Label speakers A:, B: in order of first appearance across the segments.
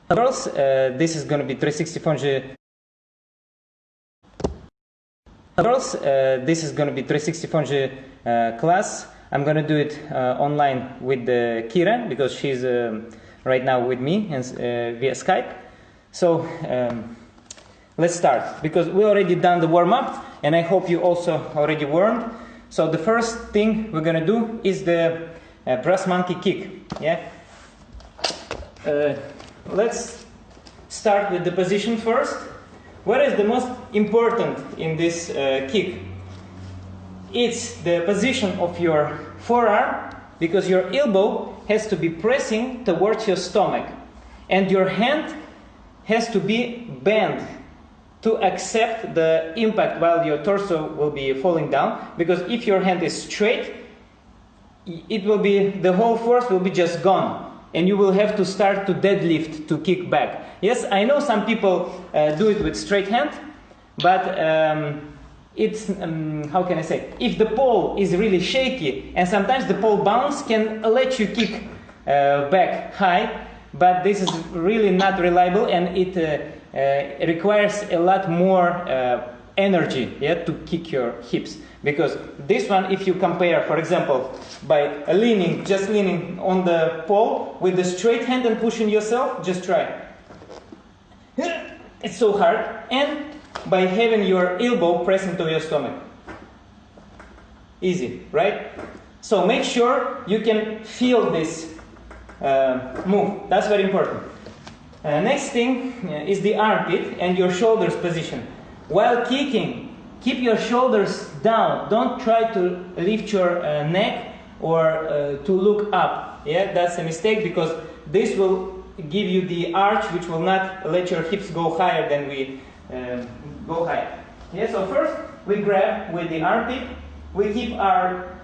A: Girls, this is going to be 360 Fonji. Girls, this is going to be 360 Fonji class. I'm going to do it online with Kira because she's right now with me and via Skype. So let's start because we already done the warm-up and I hope you also already warmed. So the first thing we're going to do is the brass monkey kick. Yeah. Let's start with the position first. What is the most important in this kick? It's the position of your forearm, because your elbow has to be pressing towards your stomach and your hand has to be bent to accept the impact while your torso will be falling down, because if your hand is straight, it will be, the whole force will be just gone. And you will have to start to deadlift to kick back. Yes, I know some people do it with straight hand, but it's, how can I say, if the pole is really shaky, and sometimes the pole bounce can let you kick back high, but this is really not reliable and it requires a lot more energy, yeah, to kick your hips. Because this one, if you compare, for example, by leaning, just leaning on the pole with the straight hand and pushing yourself, just try. It's so hard. And by having your elbow pressing to your stomach. Easy, right? So make sure you can feel this move. That's very important. Next thing is the armpit and your shoulders position. While kicking, keep your shoulders down. Don't try to lift your neck or to look up. Yeah, that's a mistake because this will give you the arch which will not let your hips go higher than we go higher. Yeah, so first we grab with the armpit. We keep our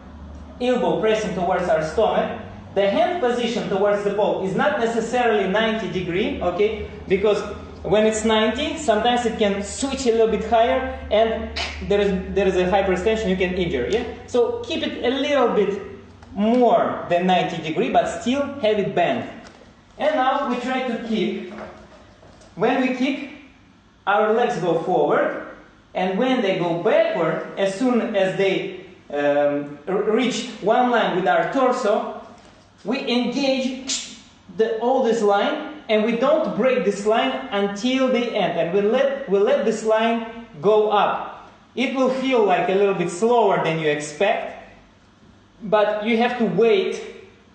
A: elbow pressing towards our stomach. The hand position towards the pole is not necessarily 90 degree, okay? Because when it's 90, sometimes it can switch a little bit higher and there is a hyperextension you can injure, yeah? So keep it a little bit more than 90 degree, but still have it bent. And now we try to kick. When we kick, our legs go forward, and when they go backward, as soon as they reach one line with our torso, we engage all this line, and we don't break this line until the end, and we let this line go up. It will feel like a little bit slower than you expect, but you have to wait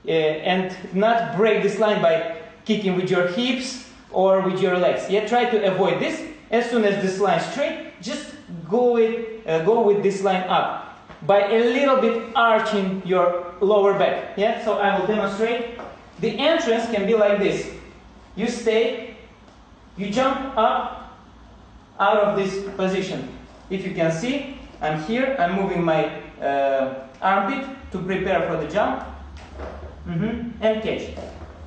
A: and not break this line by kicking with your hips or with your legs. Yeah, try to avoid this. As soon as this line is straight, just go with this line up by a little bit arching your lower back. Yeah, so I will demonstrate. The entrance can be like this. You stay, you jump up out of this position. If you can see, I'm here, I'm moving my armpit to prepare for the jump. And catch.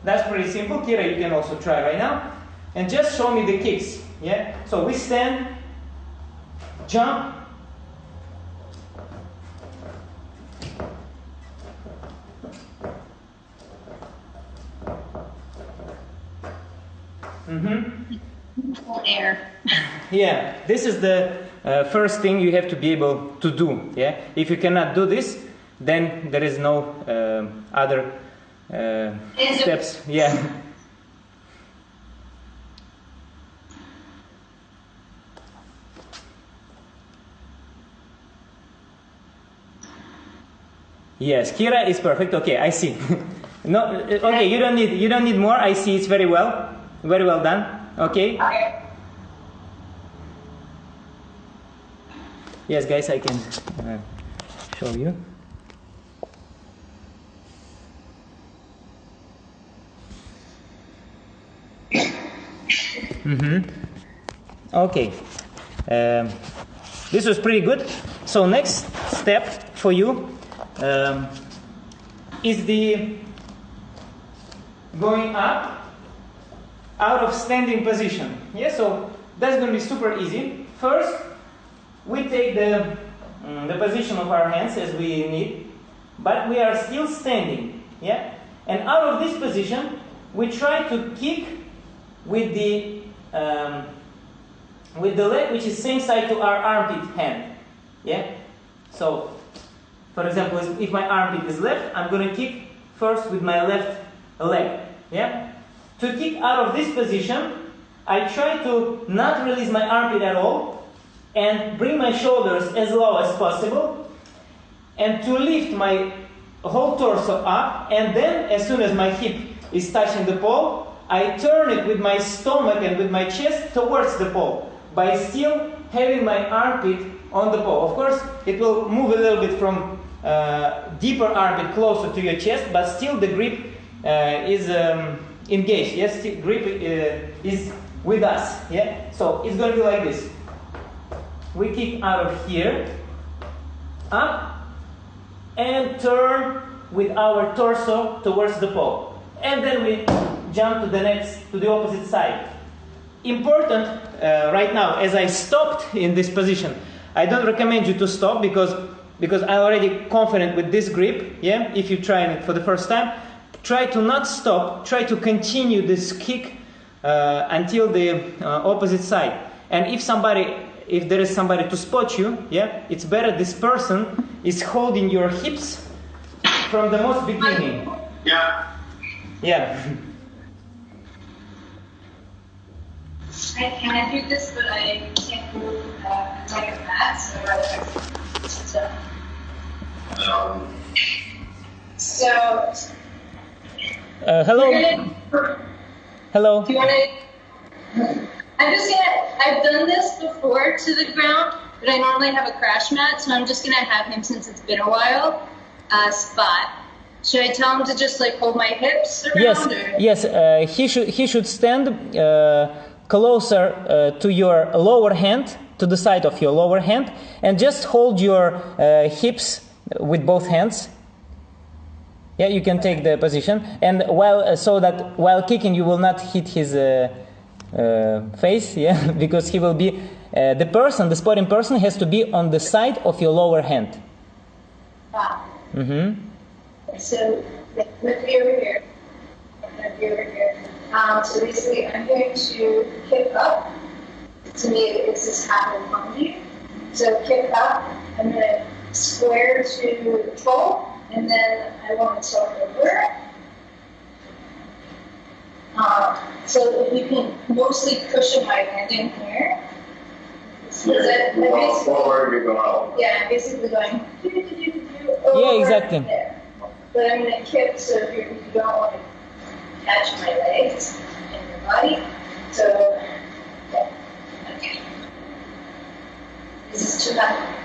A: That's pretty simple. Kira, you can also try right now. And just show me the kicks. Yeah? So we stand, jump,
B: air.
A: Yeah, this is the first thing you have to be able to do. Yeah, if you cannot do this, then there is no other steps. Yeah. Yes, Kira is perfect. Okay, I see. No, okay, you don't need more. I see it's very well done. Okay. Yes, guys, I can show you. Okay. This was pretty good. So next step for you is the going up out of standing position. Yeah, so that's going to be super easy. First, we take the position of our hands as we need, but we are still standing. Yeah, and out of this position, we try to kick with the leg which is same side to our armpit hand. Yeah. So, for example, if my armpit is left, I'm going to kick first with my left leg. Yeah. To kick out of this position, I try to not release my armpit at all and bring my shoulders as low as possible, and to lift my whole torso up, and then as soon as my hip is touching the pole, I turn it with my stomach and with my chest towards the pole by still having my armpit on the pole. Of course, it will move a little bit from deeper armpit closer to your chest, but still the grip is engaged. Yes, grip is with us. Yeah, so it's going to be like this. We kick out of here, up, and turn with our torso towards the pole, and then we jump to the opposite side. Important right now, as I stopped in this position, I don't recommend you to stop because I'm already confident with this grip. Yeah, if you try it for the first time, try to not stop. Try to continue this kick until the opposite side. And if there is somebody to spot you, yeah, it's better this person is holding your hips from the most beginning.
B: Yeah.
A: Yeah.
C: Can I do this, but I can't move like a mat, so
A: Hello. Hello.
C: Do you want to? I've done this before to the ground, but I normally have a crash mat, so I'm just gonna have him, since it's been a while, spot. Should I tell him to just like hold my hips around?
A: Yes. He should stand closer to your lower hand, to the side of your lower hand, and just hold your hips with both hands. Yeah, you can take the position, and while kicking, you will not hit his face. Yeah, because he will be the spotting person has to be on the side of your lower hand.
C: Wow.
A: Mm-hmm.
C: So let's be over here. So basically, I'm going to kick up. To me, it's this half of Fonji. So kick up. I'm going to square to the pole, and then I want to tilt over. So if you can mostly cushion my landing here.
B: Forward, you're going.
C: Yeah, I'm basically going.
A: Yeah, exactly.
C: There. But I'm going to kick, so if you don't want to catch my legs and your body. So, yeah. Okay. This is too high.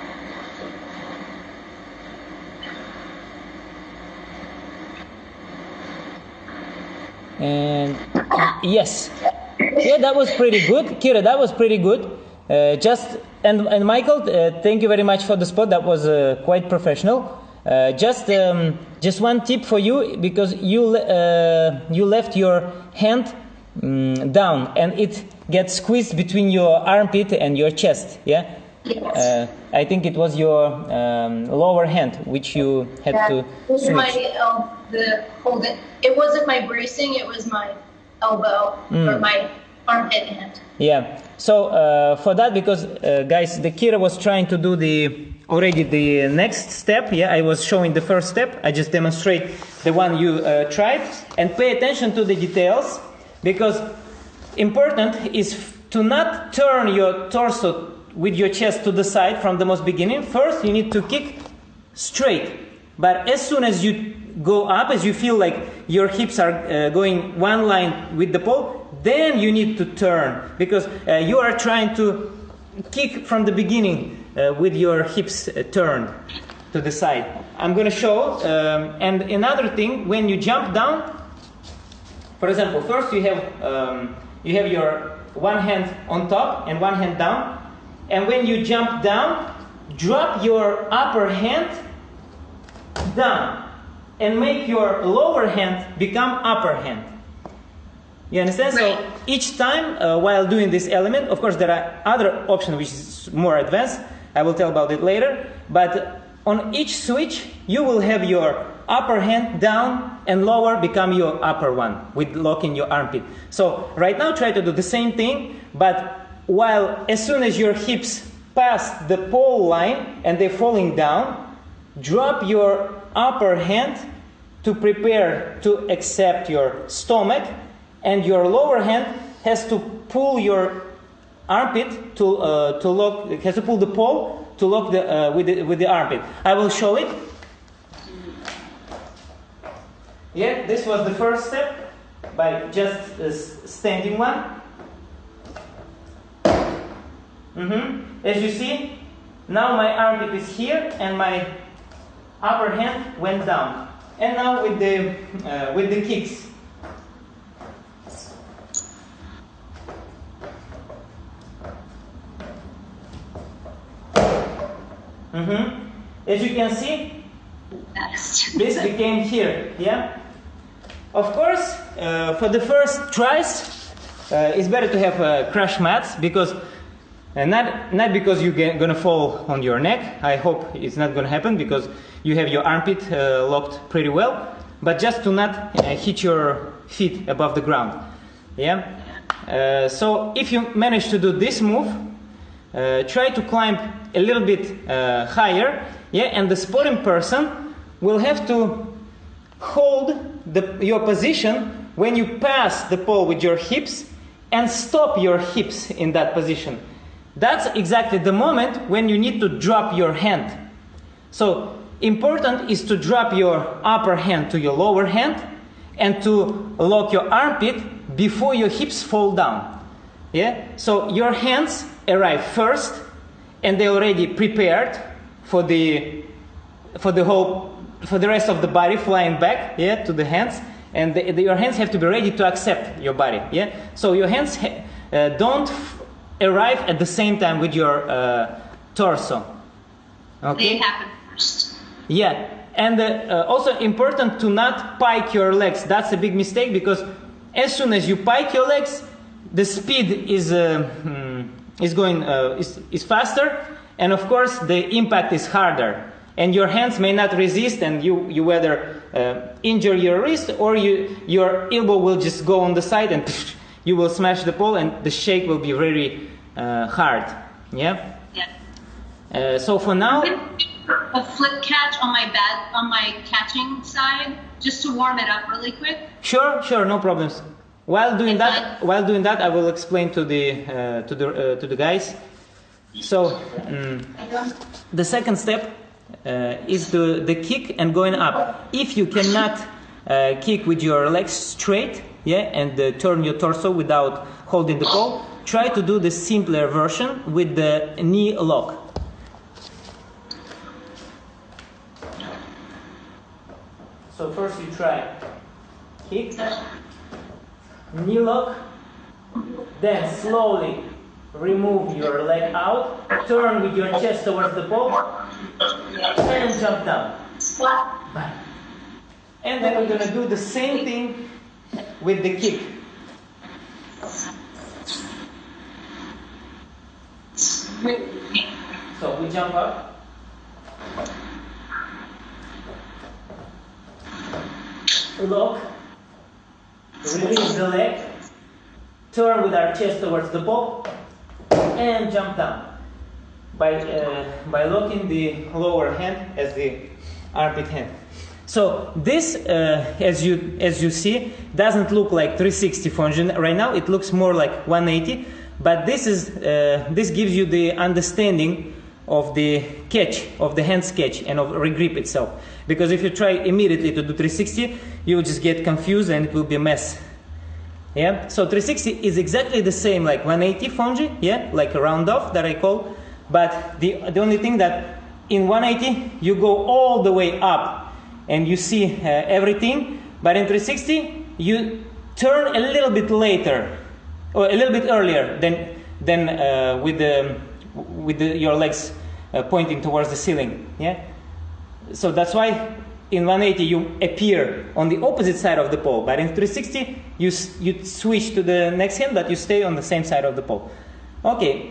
A: And yes, yeah, that was pretty good, Kira. That was pretty good. And Michael, thank you very much for the spot. That was quite professional. Just one tip for you, because you left your hand down, and it gets squeezed between your armpit and your chest. Yeah.
C: Yes.
A: I think it was your lower hand which you had to switch.
C: It wasn't my bracing, it was my elbow or my armpit hand.
A: Yeah. So for that, because guys, the Kira was trying to do already the next step. Yeah, I was showing the first step. I just demonstrate the one you tried, and pay attention to the details, because important is to not turn your torso with your chest to the side from the most beginning. First, you need to kick straight, but as soon as you go up, as you feel like your hips are going one line with the pole, then you need to turn, because you are trying to kick from the beginning with your hips turned to the side. I'm going to show, and another thing, when you jump down, for example, first you have your one hand on top and one hand down. And when you jump down, drop your upper hand down and make your lower hand become upper hand. You understand?
C: Right.
A: So each time while doing this element, of course there are other options which is more advanced. I will tell about it later. But on each switch, you will have your upper hand down and lower become your upper one with locking your armpit. So right now try to do the same thing, but while as soon as your hips pass the pole line and they're falling down, drop your upper hand to prepare to accept your stomach, and your lower hand has to pull your armpit to lock. It has to pull the pole to lock the with the armpit. I will show it. Yeah, this was the first step by just standing one. As you see, now my armpit is here and my upper hand went down. And now with the kicks. As you can see, this became here. Yeah. Of course, for the first tries, it's better to have crash mats because not because you're gonna fall on your neck. I hope it's not gonna happen because you have your armpit locked pretty well, but just to not hit your feet above the ground. Yeah. So if you manage to do this move, try to climb a little bit higher. Yeah, and the spotting person will have to hold your position when you pass the pole with your hips and stop your hips in that position. That's exactly the moment when you need to drop your hand. So important is to drop your upper hand to your lower hand and to lock your armpit before your hips fall down. Yeah? So your hands arrive first and they're already prepared for the rest of the body flying back, yeah, to the hands, and your hands have to be ready to accept your body. Yeah? So your hands don't arrive at the same time with your torso. Okay?
C: They happen first.
A: Yeah, and also important to not pike your legs. That's a big mistake because as soon as you pike your legs, the speed is faster, and of course the impact is harder. And your hands may not resist, and you either injure your wrist or your elbow will just go on the side and you will smash the pole, and the shake will be very hard. Yeah. Yeah. So for now,
C: a flip catch on my catching side, just to warm it up really quick.
A: Sure, no problems. While doing that, I will explain to the guys. So the second step is the kick and going up. If you cannot kick with your legs straight, yeah, and turn your torso without holding the pole, try to do the simpler version with the knee lock. So first you try kick, knee lock, then slowly remove your leg out, turn with your chest towards the pole, and jump down. And then we're going to do the same thing with the kick. So we jump up. Lock, release the leg, turn with our chest towards the pole, and jump down by locking the lower hand as the armpit hand. So this, as you see, doesn't look like 360 Fonji right now. It looks more like 180, but this gives you the understanding of the catch, of the hand catch, and of regrip itself. Because if you try immediately to do 360, you will just get confused and it will be a mess. Yeah. So 360 is exactly the same like 180 Fonji, yeah, like a round off that I call. But the only thing that in 180 you go all the way up and you see everything. But in 360 you turn a little bit later or a little bit earlier than with your legs pointing towards the ceiling. Yeah. So that's why in 180 you appear on the opposite side of the pole, but in 360 you switch to the next hand, but you stay on the same side of the pole. Okay,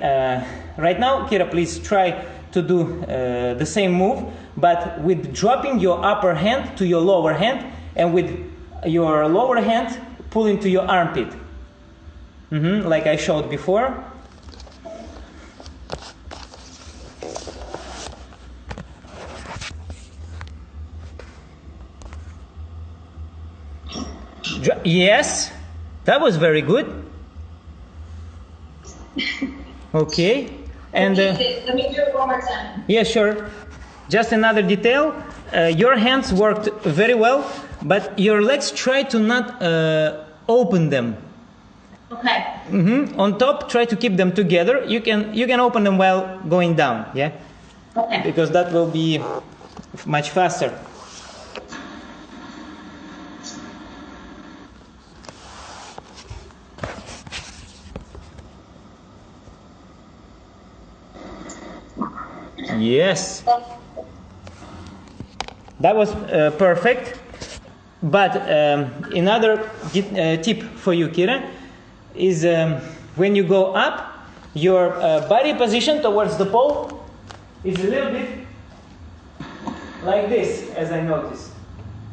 A: right now, Kira, please try to do the same move, but with dropping your upper hand to your lower hand, and with your lower hand pulling to your armpit. Like I showed before. Yes, that was very good. Okay, and
C: let me do it one more time.
A: yeah, sure. Just another detail. Your hands worked very well, but your legs try to not open them.
C: Okay.
A: On top, try to keep them together. You can open them while going down. Yeah.
C: Okay.
A: Because that will be much faster. Yes, that was perfect. But another tip for you, Kira, is when you go up, your body position towards the pole is a little bit like this, as I noticed.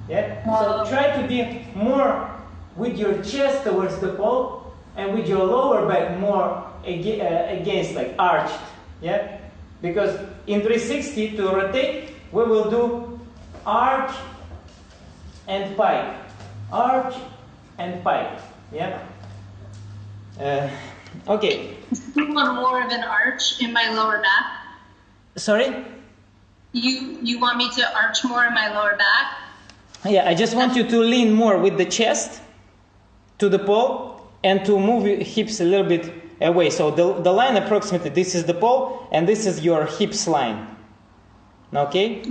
A: Yeah. So try to be more with your chest towards the pole and with your lower back more against, like arched. Yeah. Because in 360 to rotate, we will do arch and pike, arch and pike. Yeah. Okay.
C: You want more of an arch in my lower back?
A: Sorry?
C: You want me to arch more in my lower back?
A: Yeah, I just want you to lean more with the chest to the pole and to move your hips a little bit away. So the line approximately, this is the pole and this is your hips line. Okay?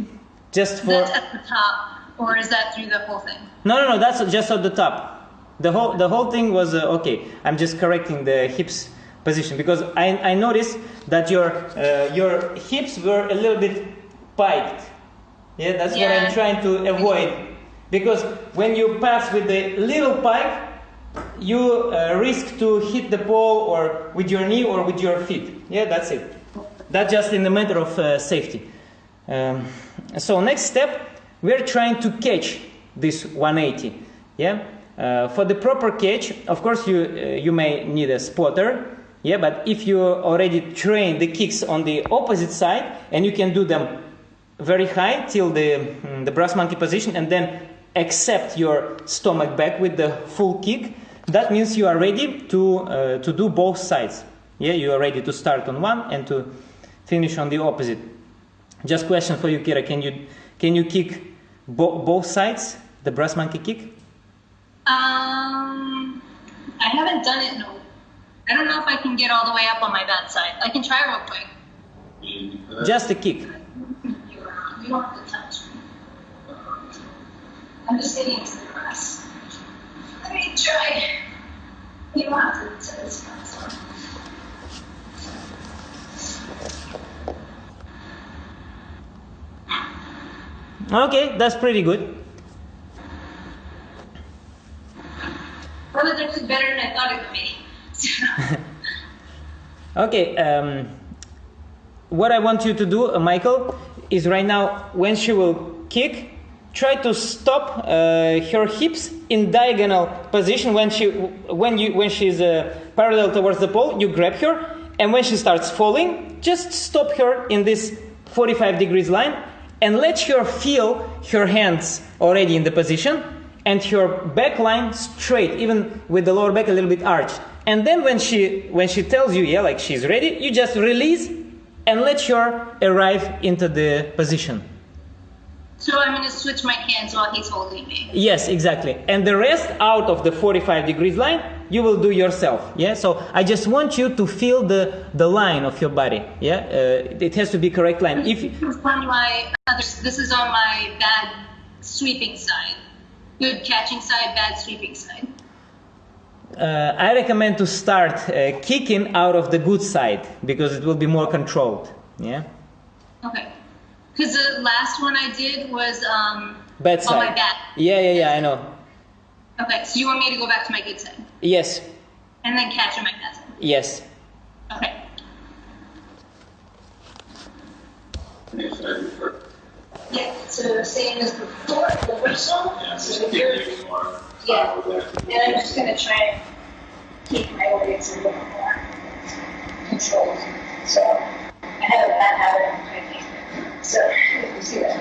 A: Just for...
C: That's at the top, or is that through the whole thing?
A: No, that's just at the top. The whole thing was okay. I'm just correcting the hips position because I noticed that your hips were a little bit piked. Yeah, that's what I'm trying to avoid. Because when you pass with the little pike, you risk to hit the pole or with your knee or with your feet. Yeah, that's it. That's just in the matter of safety. So next step, we're trying to catch this 180. Yeah. For the proper catch, of course, you may need a spotter. Yeah, but if you already train the kicks on the opposite side and you can do them very high till the brass monkey position and then accept your stomach back with the full kick, that means you are ready to do both sides. Yeah, you are ready to start on one and to finish on the opposite. Just question for you, Kira, can you kick both sides, the brass monkey kick?
C: I haven't done it. No, I don't know if I can get all the way up on my bad side. I can try real quick.
A: Just a kick.
C: You don't have to touch me. I'm just getting into the grass. Let me try. You don't have to touch me.
A: Okay, that's pretty good.
C: That was actually better than I thought it would be.
A: Okay, what I want you to do, Michael, is right now when she will kick, try to stop her hips in diagonal position. When she's parallel towards the pole, you grab her, and when she starts falling, just stop her in this 45 degrees line and let her feel her hands already in the position and her back line straight, even with the lower back a little bit arched. And then when she tells you, yeah, like she's ready, you just release and let her arrive into the position.
C: So I'm going to switch my hands while he's holding me.
A: Yes, exactly. And the rest out of the 45 degrees line, you will do yourself. Yeah. So I just want you to feel the line of your body. Yeah. It has to be correct line. If
C: this is on my bad sweeping side. Good catching side, bad sweeping side.
A: I recommend to start kicking out of the good side because it will be more controlled. Yeah.
C: Okay. Because the last one I did was
A: bad side.
C: On my back.
A: Yeah, I know.
C: Okay, so you want me to go back to my good side?
A: Yes.
C: And then catch on my bad side?
A: Yes.
C: Okay. Yeah, so same as before, the first one. So here's, yeah, and I'm just gonna try and keep my legs a little more controlled. So I have a bad habit of my feet. So you see that.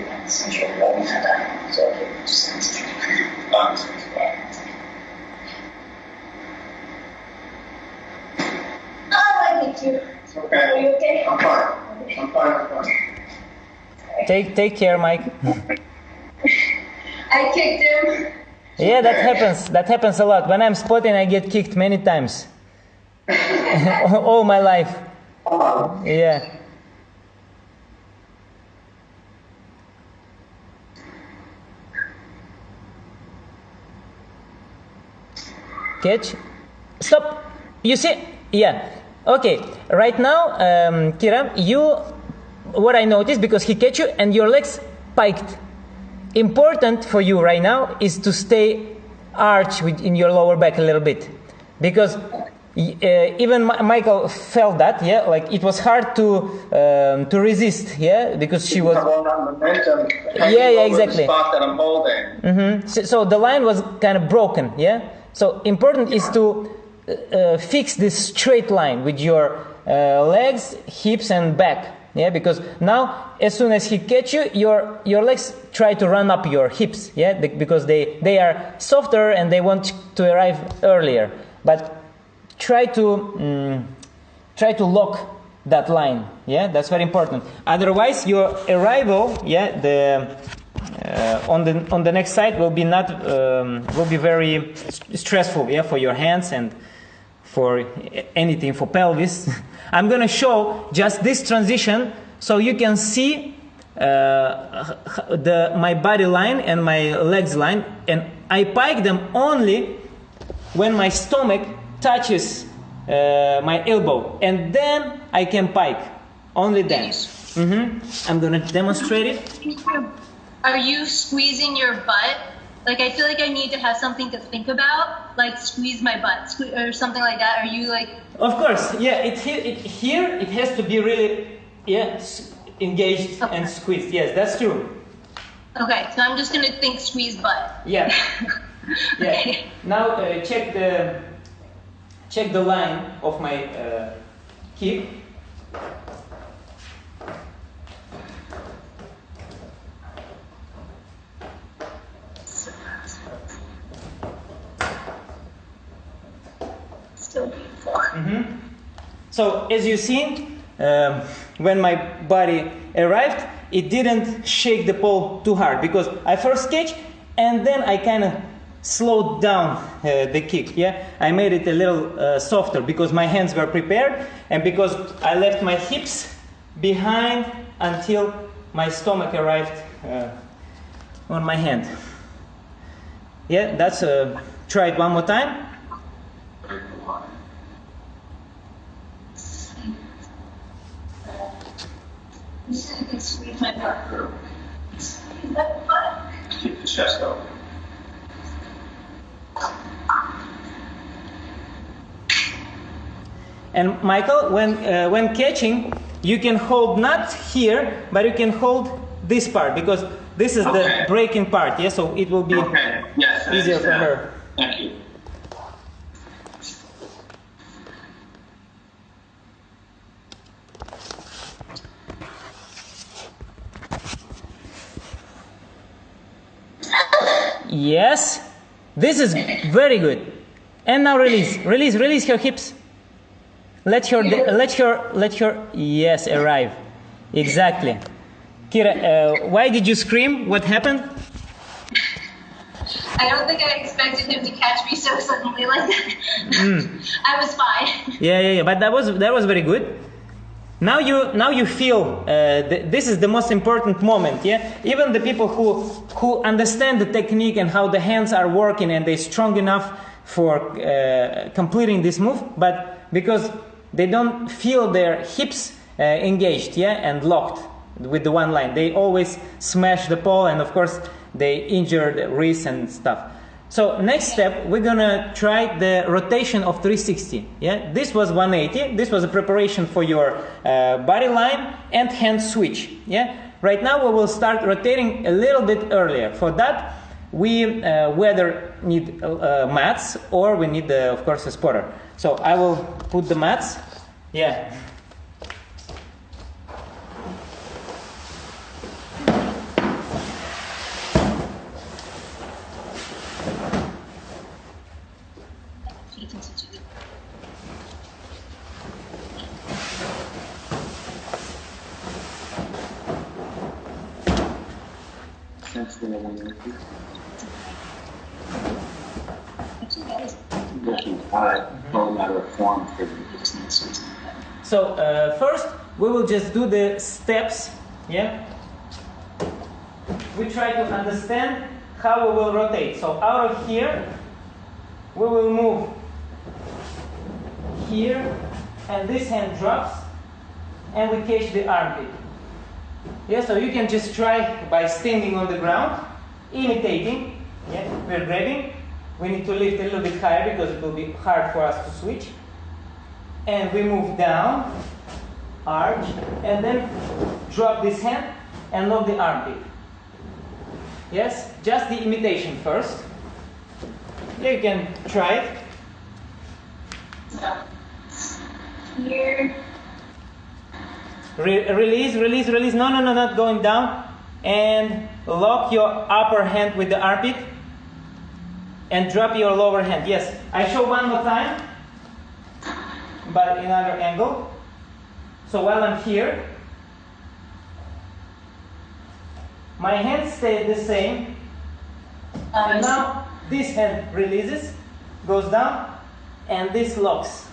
C: Concentrate on that. So just concentrate. I like it too.
B: Okay.
C: Are you okay?
B: I'm fine. I'm fine.
A: Take care, Mike.
C: I kicked him.
A: Yeah, that happens. That happens a lot. When I'm spotting, I get kicked many times. All my life. Yeah. Catch. Stop. You see? Yeah. Okay. Right now, Kira, what I noticed, because he catch you and your legs piked. Important for you right now is to stay arch in your lower back a little bit, because even Michael felt that, yeah, like it was hard to resist, yeah, because she was. Yeah, exactly.
B: Spot that I'm holding.
A: Mm-hmm. So the line was kind of broken, yeah. So important is to fix this straight line with your legs, hips, and back. Yeah, because now as soon as he catch you, your legs try to run up your hips. Yeah, because they are softer and they want to arrive earlier. But try to lock that line. Yeah, that's very important. Otherwise, your arrival, yeah, on the next side will be very stressful. Yeah, for your hands and for anything, for pelvis. I'm going to show just this transition so you can see my body line and my legs line, and I pike them only when my stomach touches my elbow, and then I can pike, only then. I'm going to demonstrate it.
C: Are you squeezing your butt? Like, I feel like I need to have something to think about, like squeeze my butt, or something like that. Are you like?
A: Of course, yeah. Here it has to be really, yeah, engaged and squeezed. Yes, that's true.
C: Okay, so I'm just gonna think squeeze butt.
A: Yeah. Yeah.
C: Okay.
A: Now check the line of my hip. So as you seen, when my body arrived, it didn't shake the pole too hard, because I first catch and then I kind of slowed down the kick. Yeah, I made it a little softer because my hands were prepared and because I left my hips behind until my stomach arrived on my hand. Yeah, that's try it one more time.
C: I can squeeze my butt. Squeeze that butt.
B: Keep the chest open.
A: And Michael, when catching, you can hold not here, but you can hold this part, because this is the breaking part. Yeah, so it will be easier for her.
B: Thank you.
A: Yes, this is very good. And now release her hips. Let her yes, arrive. Exactly. Kira, why did you scream? What happened?
C: I don't think I expected him to catch me so suddenly like that. I was fine.
A: Yeah. But that was very good. Now you feel this is the most important moment. Yeah, even the people who understand the technique and how the hands are working and they're strong enough for completing this move, but because they don't feel their hips engaged, yeah, and locked with the one line, they always smash the pole, and of course they injure the wrists and stuff. So next step, we're gonna try the rotation of 360. Yeah, this was 180. This was a preparation for your body line and hand switch. Yeah, right now we will start rotating a little bit earlier. For that, we whether need mats or we need, of course, a spotter. So I will put the mats. Yeah. So first we will just do the steps. Yeah. We try to understand how we will rotate. So out of here, we will move here, and this hand drops, and we catch the armpit. Yeah, so you can just try by standing on the ground, imitating. Yeah, we're grabbing. We need to lift a little bit higher because it will be hard for us to switch. And we move down, arch, and then drop this hand and lock the armpit. Yes, just the imitation first. Yeah, you can try it.
C: Here.
A: Release, release, release. No, no, no, not going down. And lock your upper hand with the armpit. And drop your lower hand. Yes, I show one more time, but in another angle. So while I'm here, my hands stay the same. And now this hand releases, goes down, and this locks.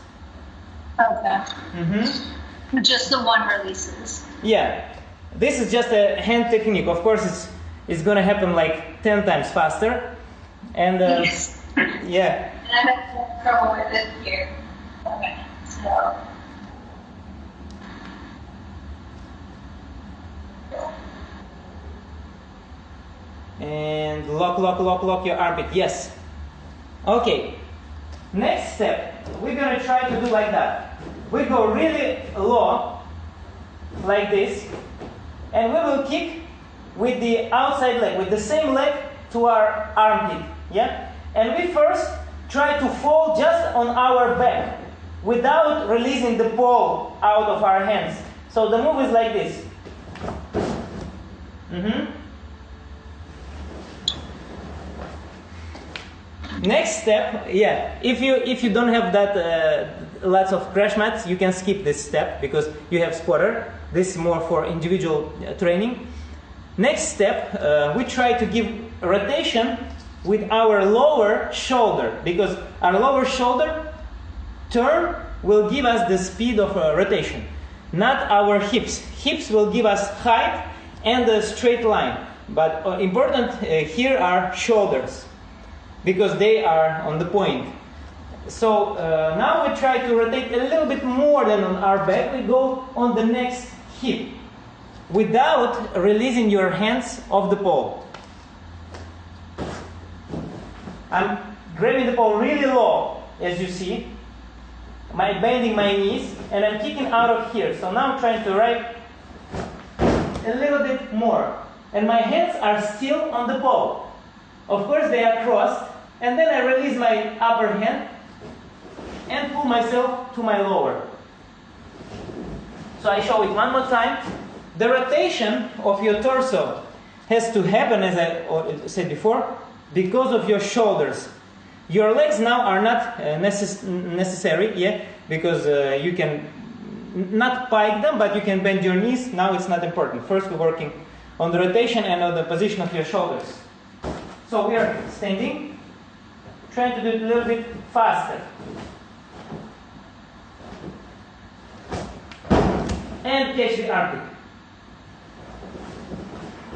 C: Okay.
A: Mm-hmm.
C: Just the one releases.
A: Yeah, this is just a hand technique. Of course, it's going to happen like 10 times faster. And
C: Yes.
A: yeah.
C: And I have trouble with it here. Okay, so.
A: And lock, lock, lock, lock your armpit. Yes. Okay. Next step, we're going to try to do like that. We go really low, like this, and we will kick with the outside leg, with the same leg to our armpit. Yeah? And we first try to fall just on our back without releasing the pole out of our hands. So the move is like this. Mm-hmm. Next step, yeah, if you don't have that lots of crash mats, you can skip this step because you have spotter. This is more for individual training. Next step, we try to give rotation with our lower shoulder, because our lower shoulder turn will give us the speed of rotation, not our hips. Hips will give us height and a straight line, but important here are shoulders, because they are on the point. So now we try to rotate a little bit more than on our back. We go on the next hip without releasing your hands off the pole. I'm grabbing the pole really low, as you see. I'm bending my knees, and I'm kicking out of here. So now I'm trying to ride a little bit more. And my hands are still on the pole. Of course, they are crossed. And then I release my upper hand and pull myself to my lower. So I show it one more time. The rotation of your torso has to happen, as I said before, because of your shoulders. Your legs now are not necessary, yeah, because you can not pike them, but you can bend your knees. Now it's not important. First we're working on the rotation and on the position of your shoulders. So we are standing, trying to do it a little bit faster. And catch the armpit.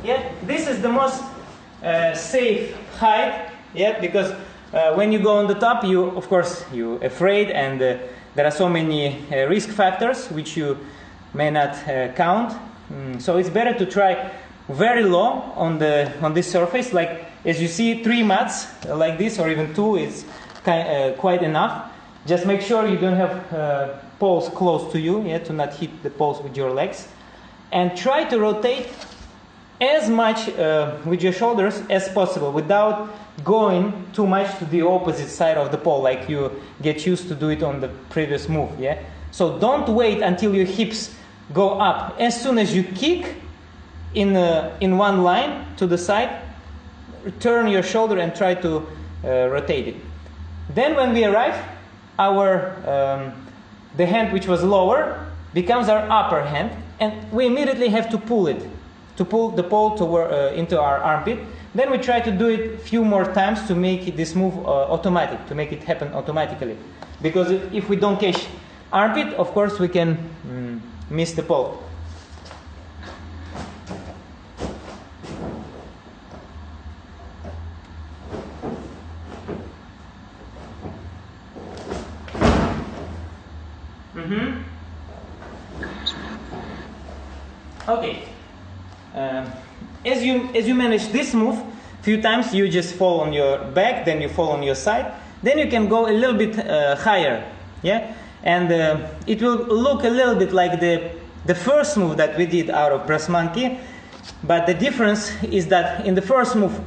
A: Yeah, this is the most safe height, yeah, because when you go on the top, you, of course, you're afraid, and there are so many risk factors which you may not count. So it's better to try very low on this surface. Like as you see, 3 mats like this, or even 2 is quite enough. Just make sure you don't have poles close to you, to not hit the poles with your legs, and try to rotate as much with your shoulders as possible without going too much to the opposite side of the pole, like you get used to do it on the previous move. So don't wait until your hips go up. As soon as you kick in one line to the side, turn your shoulder and try to rotate it. Then when we arrive, the hand which was lower becomes our upper hand, and we immediately have to pull it, to pull the pole into our armpit. Then we try to do it a few more times to make this move automatic, to make it happen automatically. Because if we don't catch armpit, of course we can miss the pole. Okay. As you manage this move, a few times you just fall on your back, then you fall on your side. Then you can go a little bit higher, and it will look a little bit like the first move that we did out of breast monkey, but the difference is that in the first move,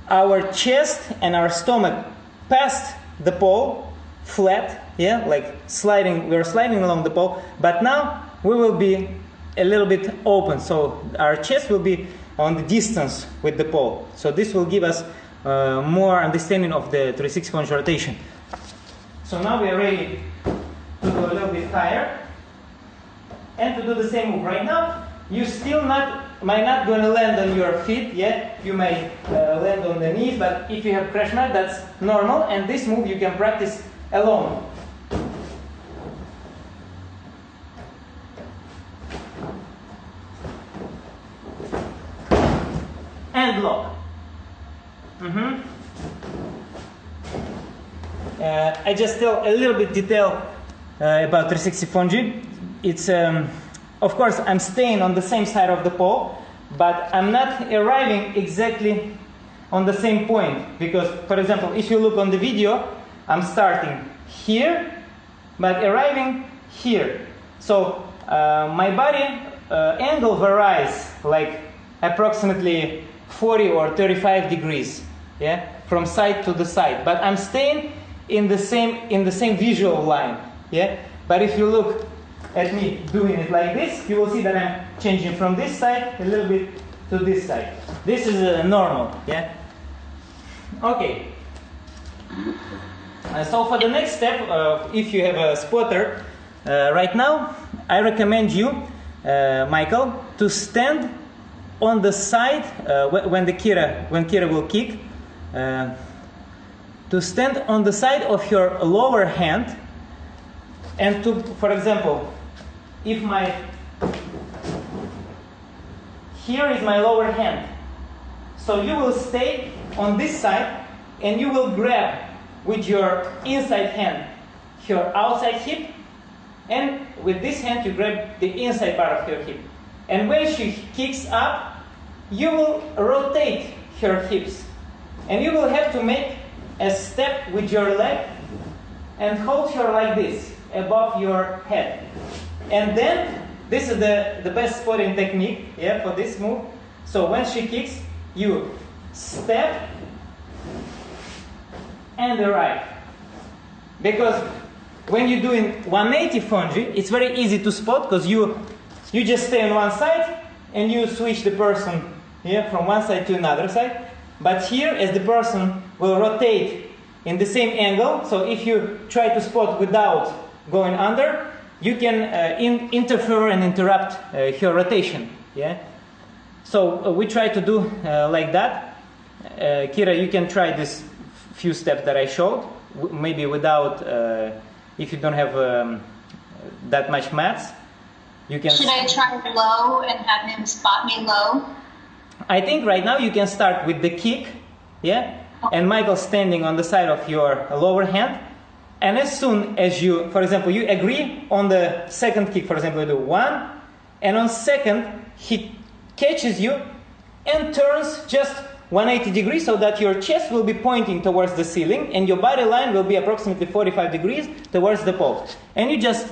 A: our chest and our stomach passed the pole flat, like sliding. We're sliding along the pole, but now we will be a little bit open, so our chest will be on the distance with the pole. So this will give us more understanding of the 360 Fonji rotation. So now we are ready to go a little bit higher and to do the same move. Right now, you still might not going to land on your feet yet. You may land on the knees, but if you have crash mat, that's normal. And this move you can practice alone. And lock. I just tell a little bit detail about 360 Fonji. It's of course I'm staying on the same side of the pole, but I'm not arriving exactly on the same point, because, for example, if you look on the video, I'm starting here but arriving here. So my body angle varies like approximately 40 or 35 degrees, from side to the side, but I'm staying in the same visual line, But if you look at me doing it like this, you will see that I'm changing from this side a little bit to this side. This is normal, Okay. So for the next step, if you have a spotter, right now I recommend you, Michael, to stand on the side when Kira will kick, to stand on the side of your lower hand, and to, for example, if here is my lower hand, so you will stay on this side and you will grab with your inside hand your outside hip, and with this hand you grab the inside part of your hip. And when she kicks up, you will rotate her hips. And you will have to make a step with your leg and hold her like this, above your head. And then, this is the best spotting technique, for this move. So when she kicks, you step and arrive. Because when you're doing 180 Fonji, it's very easy to spot, because you just stay on one side and you switch the person from one side to another side. But here, as the person will rotate in the same angle, so if you try to spot without going under, you can interfere and interrupt her rotation. So we try to do like that. Kira, you can try this few steps that I showed, maybe without, if you don't have that much mats. You can. Should
C: I try low and have him spot me low?
A: I think right now you can start with the kick, and Michael standing on the side of your lower hand. And as soon as you, for example, you agree on the second kick, for example, you do one, and on second he catches you, and turns just 180 degrees so that your chest will be pointing towards the ceiling and your body line will be approximately 45 degrees towards the pole. And you just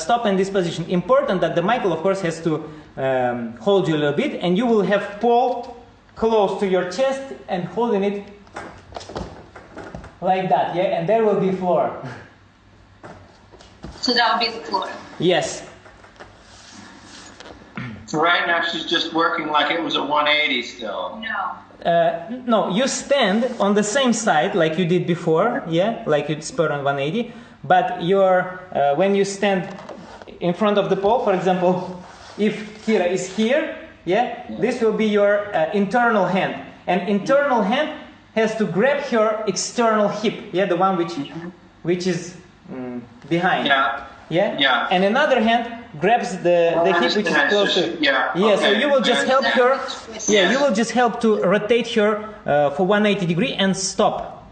A: stop in this position. Important that the Michael, of course, has to hold you a little bit, and you will have pole close to your chest and holding it like that, yeah? And there will be floor.
C: So that would be the floor.
A: Yes.
B: So right now she's just working like it was a 180 still.
C: No.
A: No, you stand on the same side like you did before, yeah, like you'd spur on 180. But your when you stand in front of the pole, for example, if Kira is here, yeah, this will be your internal hand, and internal hand has to grab her external hip, yeah, the one which is behind.
B: Yeah.
A: Yeah?
B: Yeah.
A: And another hand grabs the hip which is close to it.
B: Yeah.
A: Yeah,
B: Okay.
A: so you will just help her. Yeah, you will just help to rotate her for 180 degree and stop.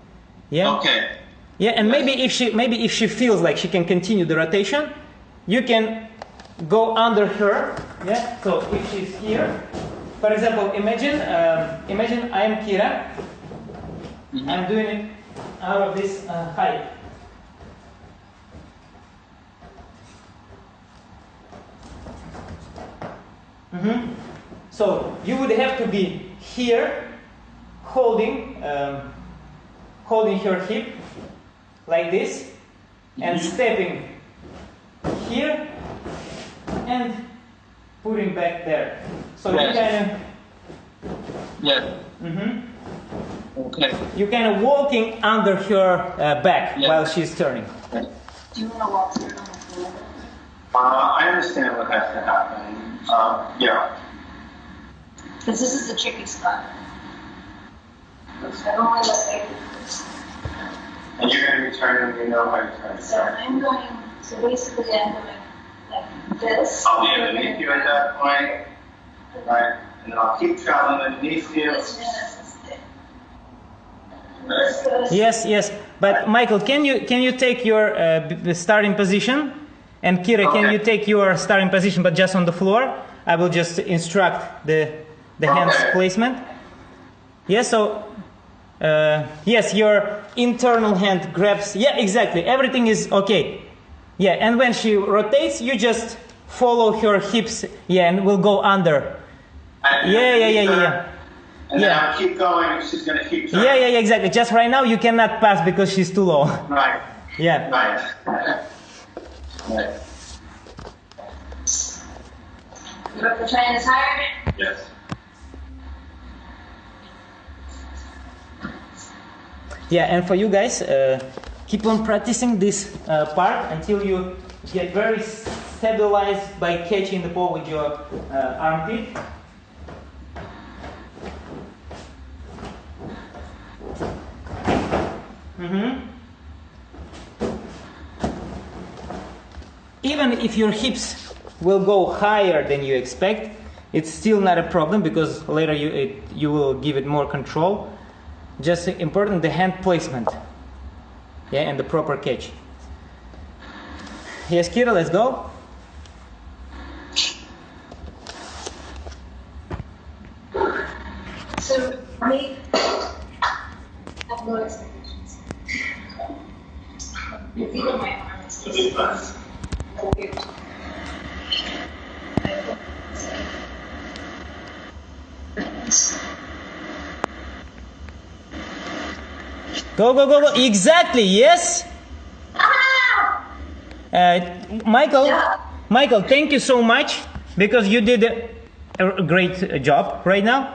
A: Yeah?
B: Okay.
A: Yeah, and maybe if she feels like she can continue the rotation, you can go under her. Yeah? So if she's here, for example, imagine I am Kira. I'm doing it out of this height. So you would have to be here, holding her hip like this, and stepping here and putting back there. So you kind of
B: Okay.
A: you kind of walking under her back while she's turning.
C: Do you want to walk through on the floor?
B: I understand what has to happen. Yeah.
C: Because this is the tricky spot. I don't want to let
B: And you're going to be turning, you know how to turn.
C: So I'm going, so basically I'm going like this.
B: I'll be underneath you at that point. Right. And then I'll keep traveling underneath you. Right.
A: Yes. But Michael, can you take your starting position? And Kira, can you take your starting position, but just on the floor? I will just instruct the hands placement. Yes. So yes, your internal hand grabs. Yeah, exactly. Everything is okay. Yeah, and when she rotates, you just follow her hips. Yeah, and we'll go under. Yeah.
B: And then I'll keep going. She's going to keep turning.
A: Yeah, exactly. Just right now you cannot pass because she's too low.
B: Right.
A: Yeah.
B: Right. Right.
C: You up for trying this higher?
B: Yes.
A: Yeah, and for you guys, keep on practicing this part until you get very stabilized by catching the ball with your armpit. Even if your hips will go higher than you expect, it's still not a problem because later you will give it more control. Just important the hand placement, yeah, and the proper catch. Yes, Kira, let's go.
C: So for me, I have no expectations. It's either my arm is just weird.
A: Go. Exactly, yes. Michael, thank you so much because you did a great job right now.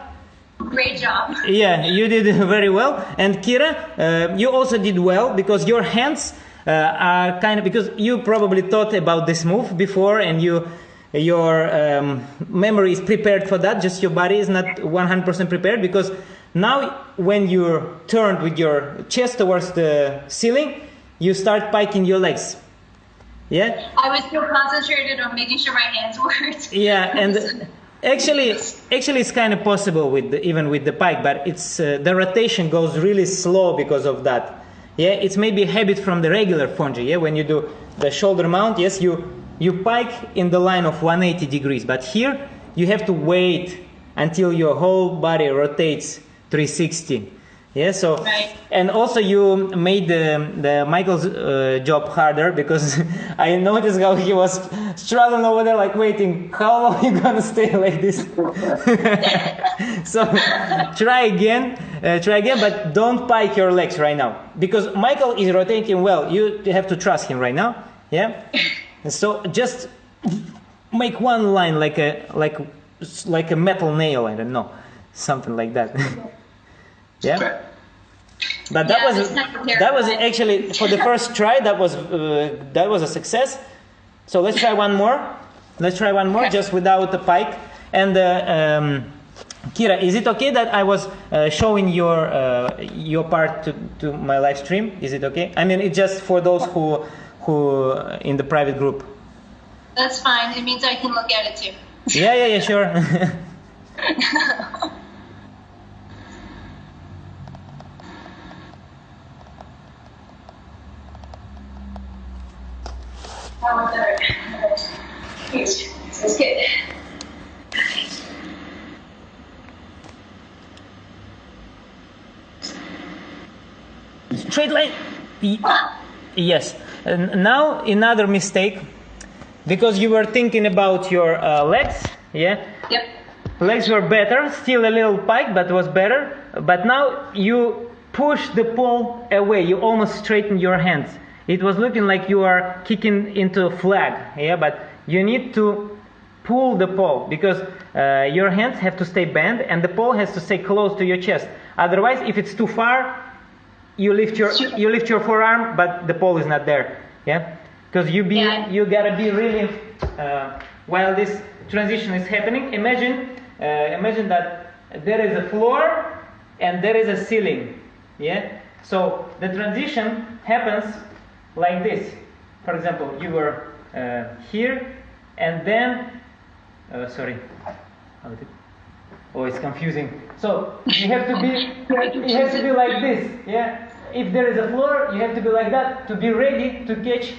C: Great job.
A: Yeah, you did very well. And Kira, you also did well because your hands are kind of, because you probably thought about this move before and your memory is prepared for that, just your body is not 100% prepared, because now when you're turned with your chest towards the ceiling, you start piking your legs. Yeah?
C: I was so concentrated on making sure my hands worked.
A: Yeah, and actually it's kind of possible even with the pike, but it's the rotation goes really slow because of that. Yeah, it's maybe a habit from the regular Fonji. Yeah, when you do the shoulder mount, yes, you pike in the line of 180 degrees, but here you have to wait until your whole body rotates 360. Yeah, so
C: Right.
A: and also you made the Michael's job harder, because I noticed how he was struggling over there, like waiting, how long are you gonna stay like this? So try again, but don't pike your legs right now, because Michael is rotating well. You have to trust him right now. Yeah, and so just make one line like a metal nail. I don't know, something like that. Yeah, but that was actually for the first try. That was a success. So let's try one more. Just without the pike. And Kira, is it okay that I was showing your part to my live stream? Is it okay? I mean, it's just for those who in the private group.
C: That's fine. It means I can look at it too.
A: Yeah, sure.
C: That's good.
A: Straight line. Yes. And now another mistake, because you were thinking about your legs. Yeah.
C: Yep.
A: Legs were better, still a little pike, but was better. But now you push the pole away. You almost straighten your hands. It was looking like you are kicking into a flag. Yeah, but you need to pull the pole, because your hands have to stay bent and the pole has to stay close to your chest. Otherwise, if it's too far, you lift your forearm, but the pole is not there. Yeah, because you gotta be really while this transition is happening. Imagine that there is a floor and there is a ceiling. Yeah, so the transition happens like this. For example, you were here, and then sorry, oh, it's confusing. So you have to be like this. Yeah, if there is a floor, you have to be like that to be ready to catch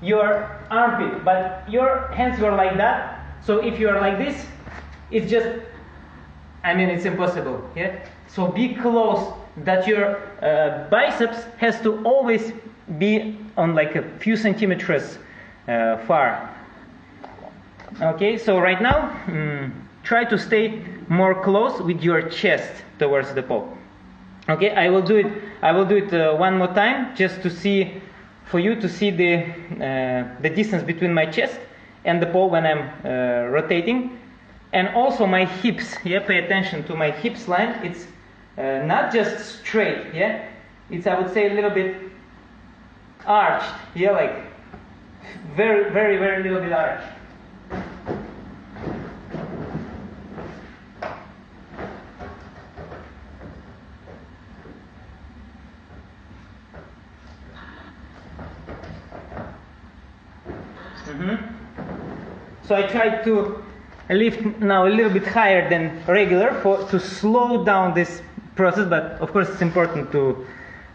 A: your armpit. But your hands were like that. So if you are like this, it's just, I mean, it's impossible. Yeah. So be close. That your biceps has to always be on like a few centimeters far. Okay, so right now try to stay more close with your chest towards the pole. Okay, I will do it one more time, just to see, for you to see the distance between my chest and the pole when I'm rotating, and also my hips. Yeah, pay attention to my hips line. It's not just straight. Yeah, it's, I would say, a little bit arched. Yeah, like very, very, very little bit arched. So I tried to lift now a little bit higher than regular to slow down this process, but of course it's important to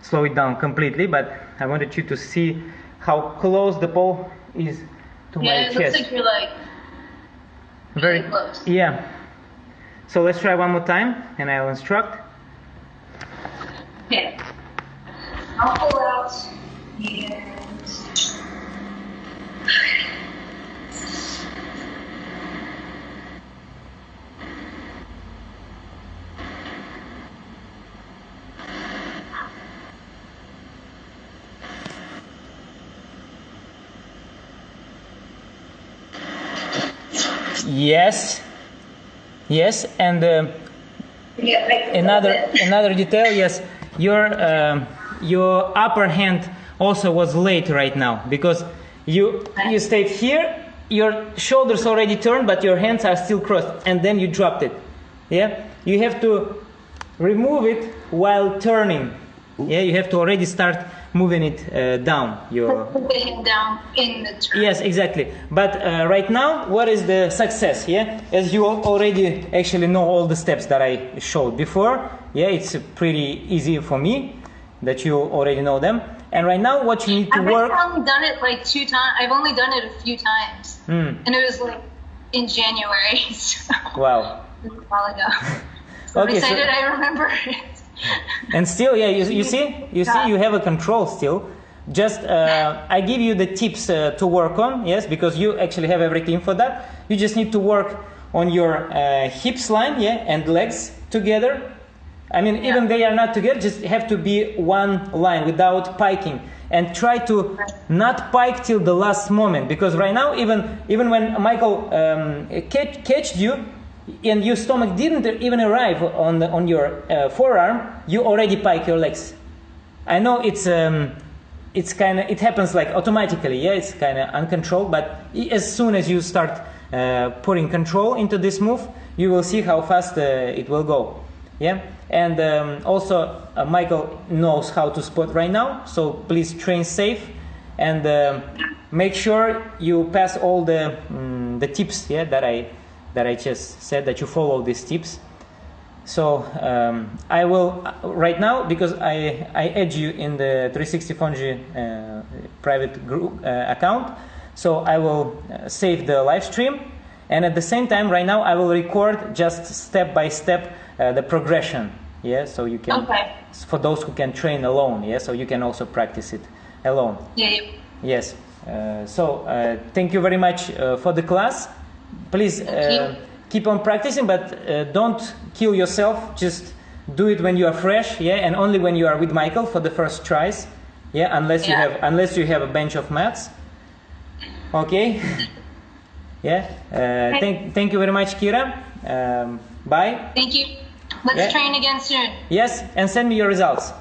A: slow it down completely. But I wanted you to see how close the pole is to my chest.
C: Yeah, it looks like you're like very close.
A: Yeah. So let's try one more time, and I'll instruct.
C: Okay. I'll pull out and Yes, and another detail. Yes, your upper hand also was late right now, because you stayed here, your shoulders already turned, but your hands are still crossed, and then you dropped it. Yeah, you have to remove it while turning. Yeah, you have to already start moving it down. Put the hand down in the turn.
A: Yes, exactly. But right now, what is the success? Yeah, as you already actually know all the steps that I showed before. Yeah, it's pretty easy for me that you already know them. And right now, what you need to work.
C: I've only done it like 2 times. I've only done it a few times, and it was like in January. So.
A: Wow.
C: a while ago. So I'm
A: Okay,
C: excited I remember it.
A: And still, yeah, you see, you have a control still. Just I give you the tips to work on, yes, because you actually have everything for that. You just need to work on your hips line, yeah, and legs together. I mean, even they are not together, just have to be one line without piking. And try to not pike till the last moment, because right now, even when Michael catched you, and your stomach didn't even arrive on your forearm, you already pike your legs. I know it happens like automatically, yeah, it's kind of uncontrolled, but as soon as you start putting control into this move, you will see how fast it will go, yeah. And also Michael knows how to spot right now, so please train safe and make sure you pass all the tips, yeah, that I just said, that you follow these tips. So I will right now, because I add you in the 360 Fonji private group account, so I will save the live stream, and at the same time right now I will record just step by step the progression, yeah, so you can, for those who can train alone, yeah, so you can also practice it alone.
C: Yeah.
A: Yes. So thank you very much for the class. Please keep on practicing, but don't kill yourself. Just do it when you are fresh, yeah, and only when you are with Michael for the first tries, yeah, unless you have a bench of mats. Okay. Yeah. Thank you very much, Kira. Bye.
C: Thank you. Let's train again soon.
A: Yes, and send me your results.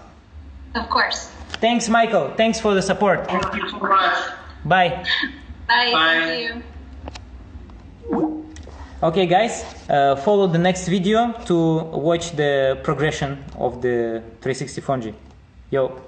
C: Of course.
A: Thanks, Michael. Thanks for the support.
B: Thank you so much.
A: Bye.
C: Bye.
B: Bye.
C: Thank you.
A: Okay, guys, follow the next video to watch the progression of the 360 Fonji. Yo.